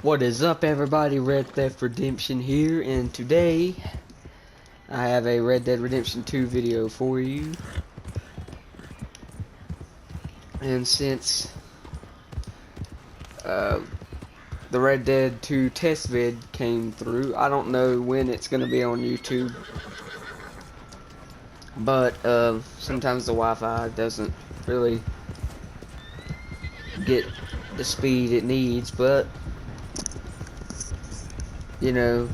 What is up, everybody? Red Theft Redemption here, and today I have a Red Dead Redemption 2 video for you. And since the Red Dead 2 test vid came through, I don't know when it's going to be on YouTube, but sometimes the Wi-Fi doesn't really get the speed it needs, but you know,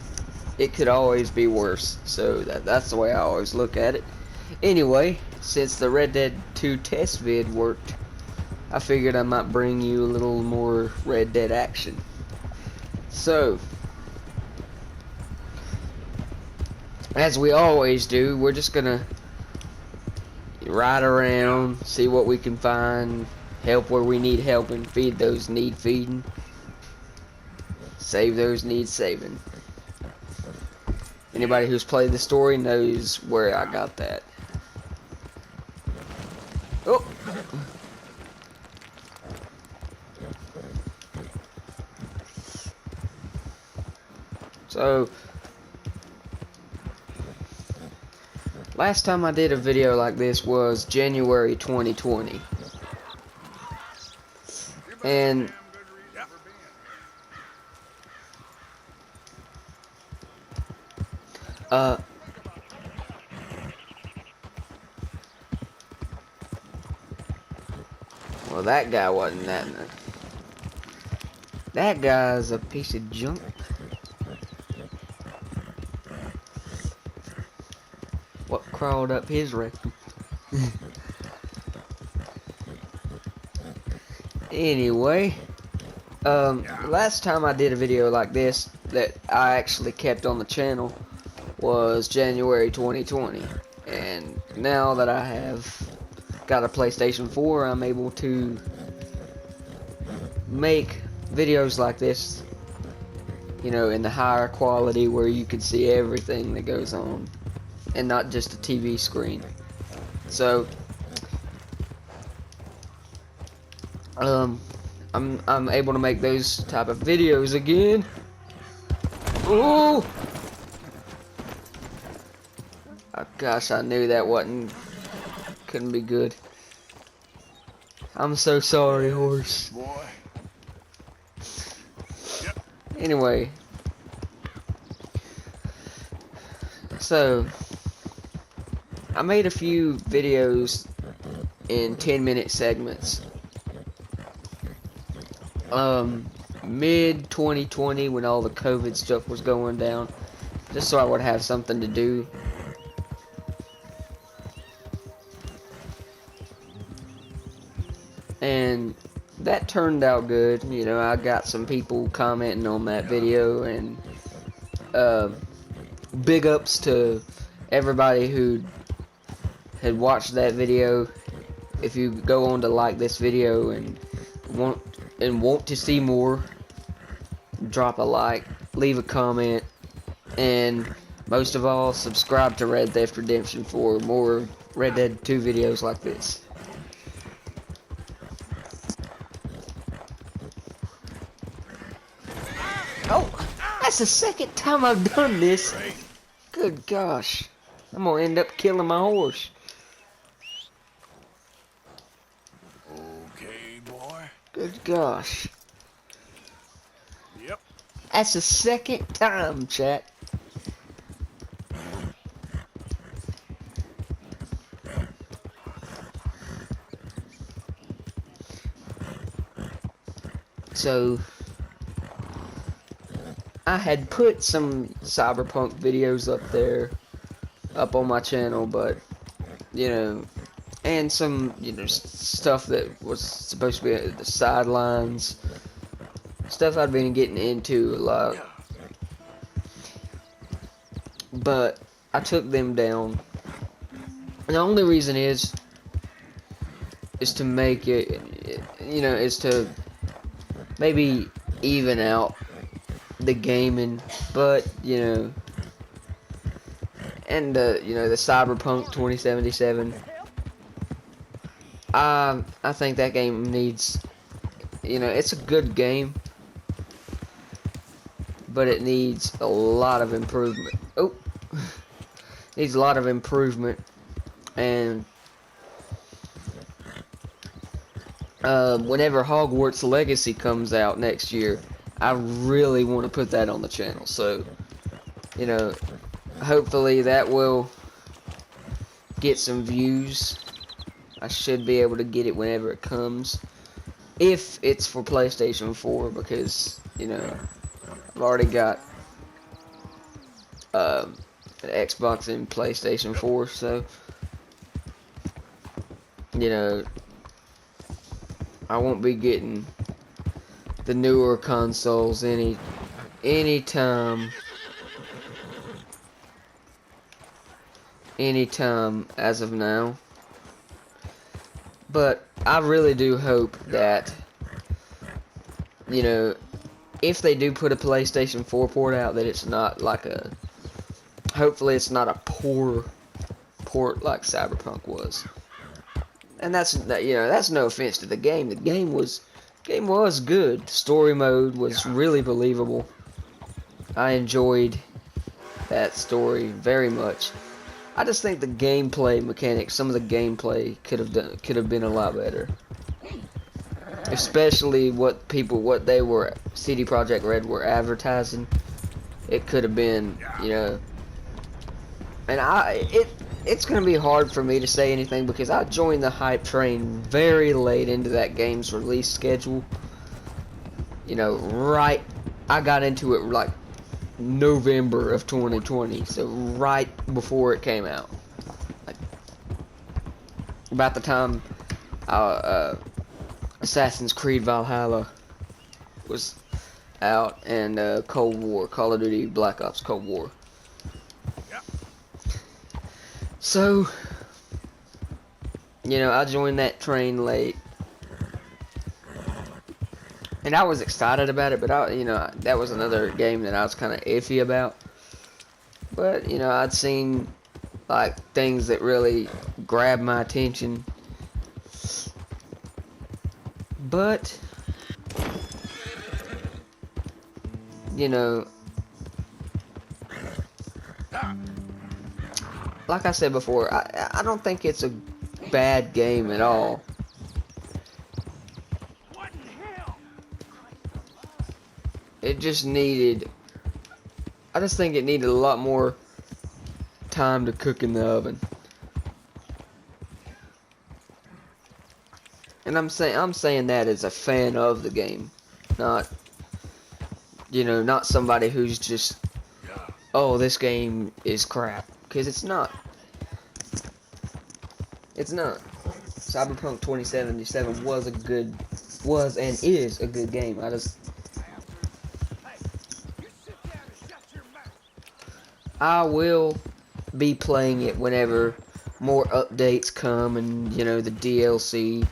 it could always be worse, so that's the way I always look at it. Anyway, since the Red Dead 2 test vid worked, I figured I might bring you a little more Red Dead action. So, as we always do, we're just gonna ride around, see what we can find, help where we need helping, feed those need feeding, save those need saving. Anybody who's played the story knows where I got that. Oh! So, last time I did a video like this was January 2020. And well, that guy wasn't that nice. That guy's a piece of junk. What crawled up his rectum? Anyway, last time I did a video like this that I actually kept on the channel was January 2020, and now that I have got a PlayStation 4, I'm able to make videos like this, you know, in the higher quality where you can see everything that goes on and not just a TV screen. So I'm able to make those type of videos again. Ooh! Oh, gosh, I knew that couldn't be good. I'm so sorry, horse. Boy. Anyway, so I made a few videos in 10-minute segments. Mid 2020, when all the COVID stuff was going down, just so I would have something to do. And that turned out good. You know, I got some people commenting on that video, and big ups to everybody who had watched that video. If you go on to like this video and want to see more, drop a like, leave a comment, and most of all, subscribe to Red Theft Redemption for more Red Dead 2 videos like this. Oh, that's the second time I've done this. Good gosh. I'm gonna end up killing my horse. Okay, boy. Good gosh. Yep. That's the second time, chat. So, I had put some cyberpunk videos up on my channel, but, you know, and some, you know, stuff that was supposed to be the sidelines, stuff I'd been getting into a lot, but I took them down. And the only reason is to make it, you know, is to maybe even out the gaming, but, you know, and you know, the Cyberpunk 2077, I think that game needs, you know, it's a good game, but it needs a lot of improvement. Oh, needs a lot of improvement, and whenever Hogwarts Legacy comes out next year, I really want to put that on the channel. So, you know, hopefully that will get some views. I should be able to get it whenever it comes, if it's for PlayStation 4, because, you know, I've already got an Xbox and PlayStation 4, so, you know, I won't be getting the newer consoles anytime as of now. But I really do hope that, you know, if they do put a PlayStation 4 port out, that it's not like a, hopefully it's not a poor port like Cyberpunk was. And that's, you know, that's no offense to the game. The game was good. The story mode was really believable. I enjoyed that story very much. I just think the gameplay mechanics, some of the gameplay could have been a lot better. Especially what they were, CD Projekt Red were advertising. It could have been, you know, and it's gonna be hard for me to say anything because I joined the hype train very late into that game's release schedule. You know, I got into it like November of 2020, so right before it came out. Like, about the time Assassin's Creed Valhalla was out, and Cold War, Call of Duty Black Ops Cold War. So, you know, I joined that train late, and I was excited about it, but you know, that was another game that I was kind of iffy about. But, you know, I'd seen like things that really grabbed my attention. But, you know, like I said before, I don't think it's a bad game at all. It just needed, I just think it needed a lot more time to cook in the oven. And I'm saying that as a fan of the game, not, you know, not somebody who's just, oh, this game is crap, because it's not. It's not. Cyberpunk 2077 was and is a good game. I will be playing it whenever more updates come and, you know, the DLC.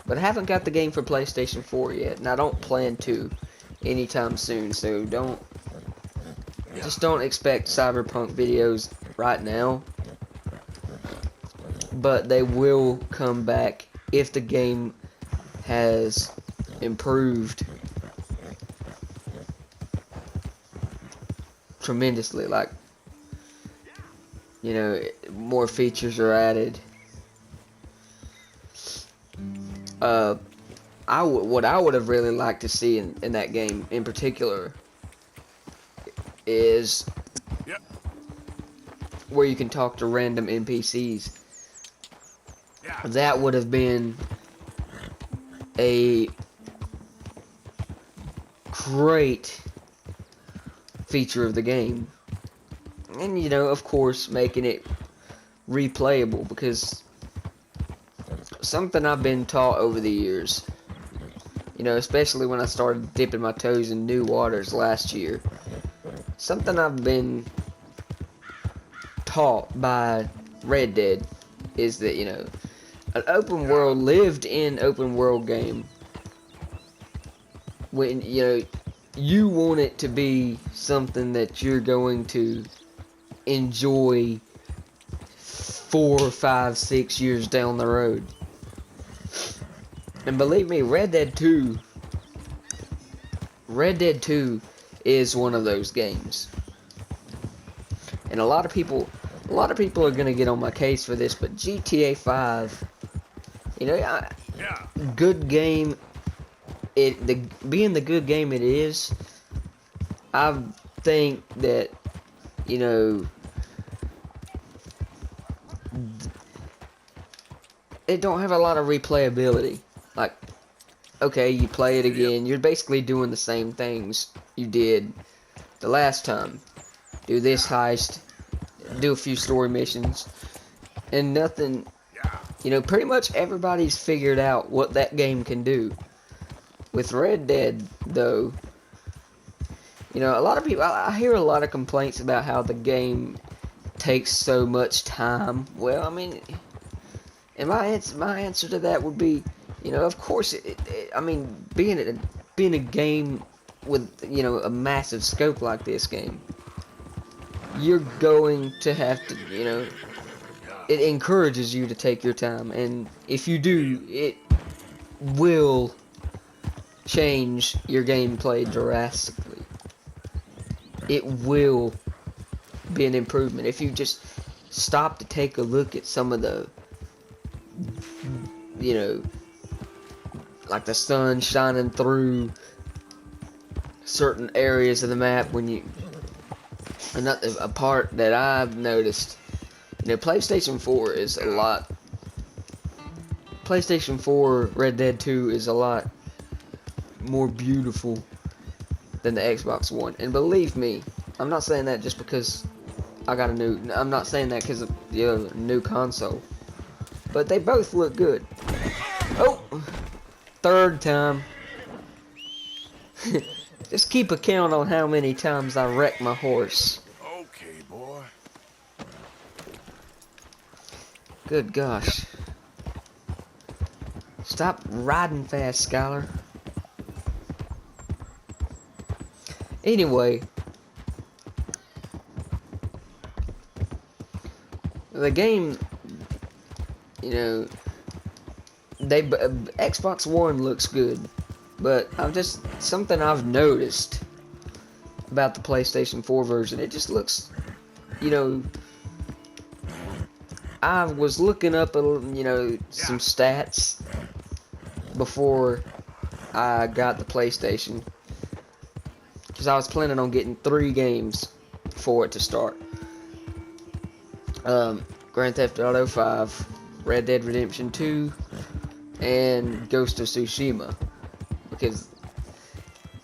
But I haven't got the game for PlayStation 4 yet, and I don't plan to anytime soon, so just don't expect Cyberpunk videos right now. But they will come back if the game has improved tremendously. Like, you know, more features are added. What I would have really liked to see in that game in particular is where you can talk to random NPCs. That would have been a great feature of the game. And, you know, of course, making it replayable, because something I've been taught over the years, you know, especially when I started dipping my toes in new waters last year, something I've been taught by Red Dead is that, you know, an open world, lived in open world game, when, you know, you want it to be something that you're going to enjoy 4, 5, 6 years down the road. And believe me, Red Dead 2 Red Dead 2 is one of those games. And a lot of people are gonna get on my case for this, but GTA 5, you know, good game. Being the good game it is, I think that, you know, it don't have a lot of replayability. Like, okay, you play it again, you're basically doing the same things you did the last time. Do this heist, do a few story missions, and nothing, you know, pretty much everybody's figured out what that game can do. With Red Dead, though, you know, a lot of people, I hear a lot of complaints about how the game takes so much time. Well, I mean, and my answer to that would be, you know, of course, I mean, being a game with, you know, a massive scope like this game, you're going to have to, you know, it encourages you to take your time, and if you do, it will change your gameplay drastically. It will be an improvement if you just stop to take a look at some of the, you know, like the sun shining through certain areas of the map when you, another a part that I've noticed, you know, PlayStation 4 is a lot, PlayStation 4 Red Dead 2 is a lot more beautiful than the Xbox One. And believe me, I'm not saying that just because I got a new, I'm not saying that because of the other new console, but they both look good. Oh, third time. Just keep a count on how many times I wreck my horse. Okay, boy. Good gosh. Stop riding fast, Skylar. Anyway, the game, you know, Xbox One looks good, but something I've noticed about the PlayStation 4 version, it just looks, you know, I was looking up, you know, some stats before I got the PlayStation, because I was planning on getting 3 games for it to start. Grand Theft Auto 5, Red Dead Redemption 2, and Ghost of Tsushima. Because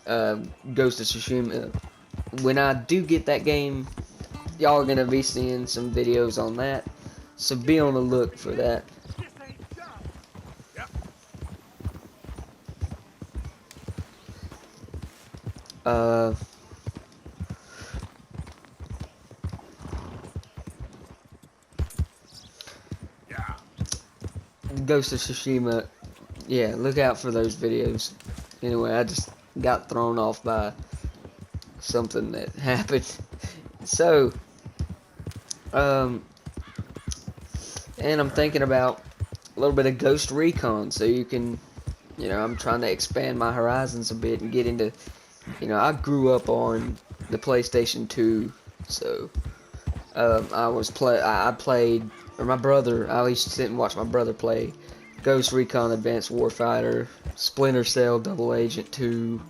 Ghost of Tsushima, when I do get that game, y'all are gonna be seeing some videos on that, so be on the look for that. Ghost of Tsushima, yeah, look out for those videos. Anyway, I just got thrown off by something that happened. So, and I'm thinking about a little bit of Ghost Recon, so you can, you know, I'm trying to expand my horizons a bit and get into, you know, I grew up on the PlayStation 2, so I played, or my brother, I used to sit and watch my brother play Ghost Recon Advanced Warfighter, Splinter Cell Double Agent 2,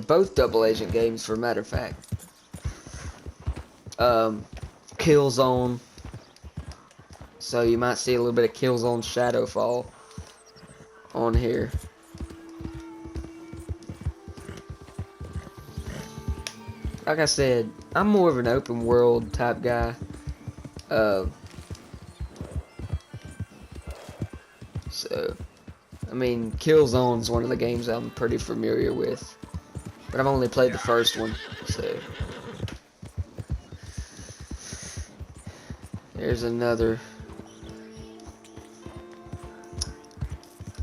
both Double Agent games for a matter of fact. Killzone, so you might see a little bit of Killzone Shadowfall on here. Like I said, I'm more of an open world type guy. So, I mean, Killzone's one of the games I'm pretty familiar with, but I've only played the first one, so. There's another.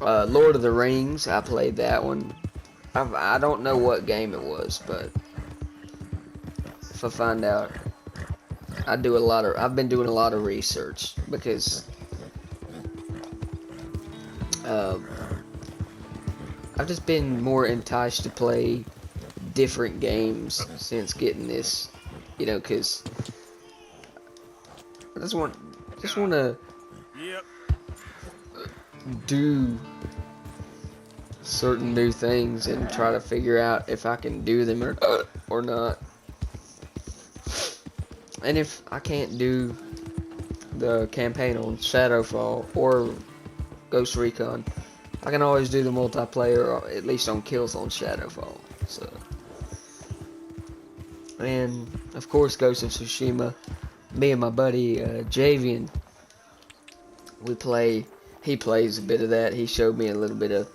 Lord of the Rings, I played that one. I don't know what game it was, but if I find out, I've been doing a lot of research, because I've just been more enticed to play different games since getting this, you know, because I just want to do certain new things and try to figure out if I can do them or not. And if I can't do the campaign on Shadowfall or Ghost Recon, I can always do the multiplayer, or at least on Killzone Shadowfall. So, and of course, Ghost of Tsushima. Me and my buddy Javian, we play. He plays a bit of that. He showed me a little bit of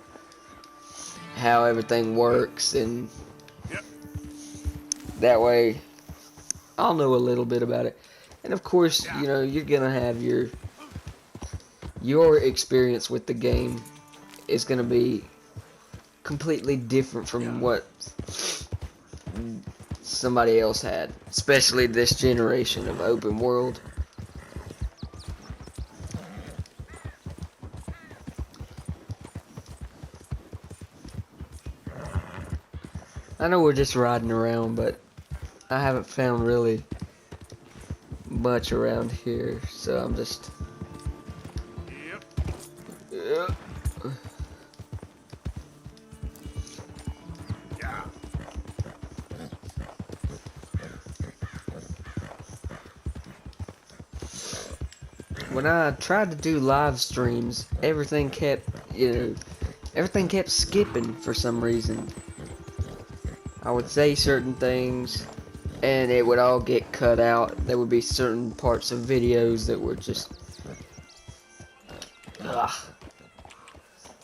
how everything works, and that way I'll know a little bit about it. And of course, you know, you're gonna have your experience with the game is gonna be completely different from what somebody else had, especially this generation of open world. I know we're just riding around, but I haven't found really much around here, so I'm just... Yep. When I tried to do live streams, everything kept skipping for some reason. I would say certain things, and it would all get cut out. There would be certain parts of videos that were just...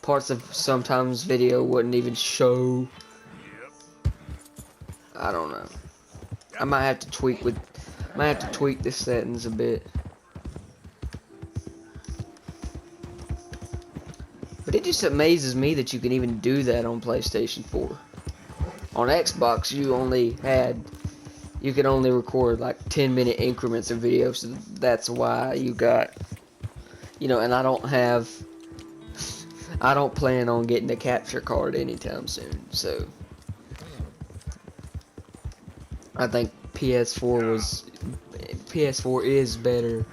Parts of sometimes video wouldn't even show. I don't know. I might have to tweak the settings a bit. But it just amazes me that you can even do that on PlayStation 4. On Xbox, you could only record like 10-minute increments of video, so that's why you got, you know, and I don't plan on getting a capture card anytime soon, so I think PS4 is better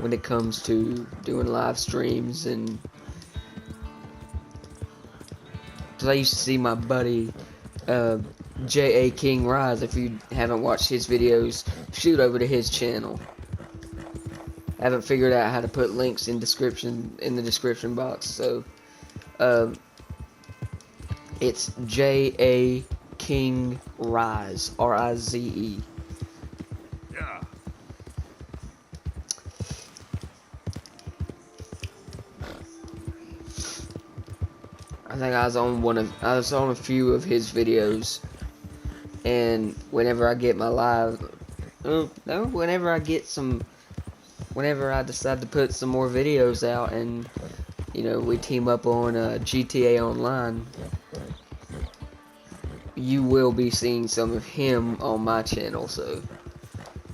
when it comes to doing live streams. And cause I used to see my buddy J.A. King Rise. If you haven't watched his videos, shoot over to his channel. I haven't figured out how to put links in the description box, so it's J.A. King Rise, R-I-Z-E. Yeah. I think I was on a few of his videos, and whenever I get my whenever I decide to put some more videos out, and you know, we team up on GTA Online, you will be seeing some of him on my channel, so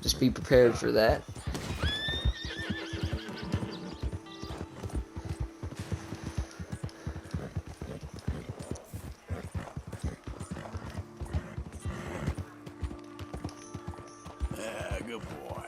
just be prepared for that. Yeah, good boy.